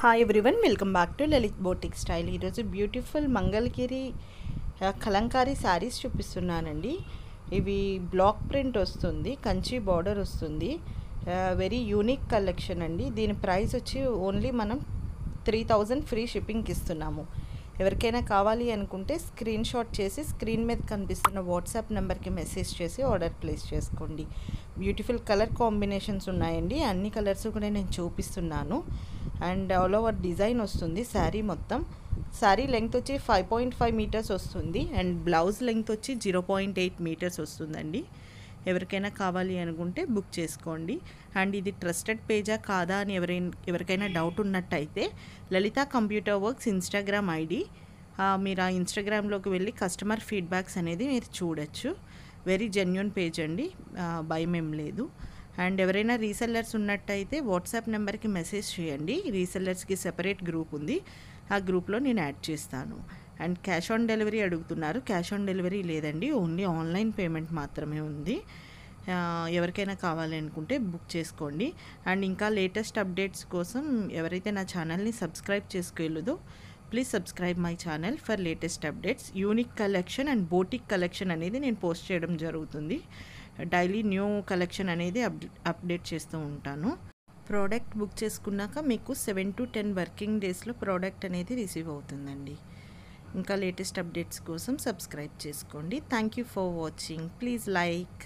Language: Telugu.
Hi everyone, welcome back to Lalit boutique style. ఈరోజు బ్యూటిఫుల్ మంగళగిరి కలంకారీ శారీస్ చూపిస్తున్నానండి. ఇవి బ్లాక్ ప్రింట్ వస్తుంది, కంచి బార్డర్ వస్తుంది. వెరీ యూనిక్ కలెక్షన్ అండి. దీని ప్రైస్ వచ్చి ఓన్లీ మనం 3000 ఫ్రీ షిప్పింగ్కి ఇస్తున్నాము. ఎవరికైనా కావాలి అనుకుంటే స్క్రీన్ షాట్ చేసి స్క్రీన్ మీద కనిపిస్తున్న వాట్సాప్ నెంబర్కి మెసేజ్ చేసి ఆర్డర్ ప్లేస్ చేసుకోండి. బ్యూటిఫుల్ కలర్ కాంబినేషన్స్ ఉన్నాయండి. అన్ని కలర్స్ కూడా నేను చూపిస్తున్నాను. అండ్ ఆల్ ఓవర్ డిజైన్ వస్తుంది శారీ మొత్తం. శారీ లెంగ్త్ వచ్చి 5.5 మీటర్స్ వస్తుంది అండ్ బ్లౌజ్ లెంగ్త్ వచ్చి 0.8 మీటర్స్ వస్తుందండి. ఎవరికైనా కావాలి అనుకుంటే బుక్ చేసుకోండి. అండ్ ఇది ట్రస్టెడ్ పేజా కాదా అని ఎవరికైనా డౌట్ ఉన్నట్టయితే లలిత కంప్యూటర్ వర్క్స్ ఇన్స్టాగ్రామ్ ఐడి, మీరు ఆ ఇన్స్టాగ్రామ్లోకి వెళ్ళి కస్టమర్ ఫీడ్బ్యాక్స్ అనేది మీరు చూడొచ్చు. వెరీ జెన్యున్ పేజ్ అండి, భయం ఏం లేదు. అండ్ ఎవరైనా రీసెల్లర్స్ ఉన్నట్టయితే వాట్సాప్ నెంబర్కి మెసేజ్ చేయండి. రీసెల్లర్స్కి సెపరేట్ గ్రూప్ ఉంది, ఆ గ్రూప్లో నేను యాడ్ చేస్తాను. అండ్ క్యాష్ ఆన్ డెలివరీ అడుగుతున్నారు. క్యాష్ ఆన్ డెలివరీ లేదండి, ఓన్లీ ఆన్లైన్ పేమెంట్ మాత్రమే ఉంది. ఎవరికైనా కావాలి అనుకుంటే బుక్ చేసుకోండి. అండ్ ఇంకా లేటెస్ట్ అప్డేట్స్ కోసం ఎవరైతే నా ఛానల్ని సబ్స్క్రైబ్ చేసుకోలేదో please subscribe my channel for latest updates. Unique collection and boutique collection అనేది నేను పోస్ట్ చేయడం జరుగుతుంది. డైలీ న్యూ కలెక్షన్ అనేది అప్డేట్ చేస్తూ ఉంటాను. ప్రోడక్ట్ బుక్ చేసుకున్నాక మీకు 7 to 10 వర్కింగ్ డేస్లో ప్రోడక్ట్ అనేది రిసీవ్ అవుతుందండి. ఇంకా లేటెస్ట్ అప్డేట్స్ కోసం సబ్స్క్రైబ్ చేసుకోండి. Thank you for watching. Please like.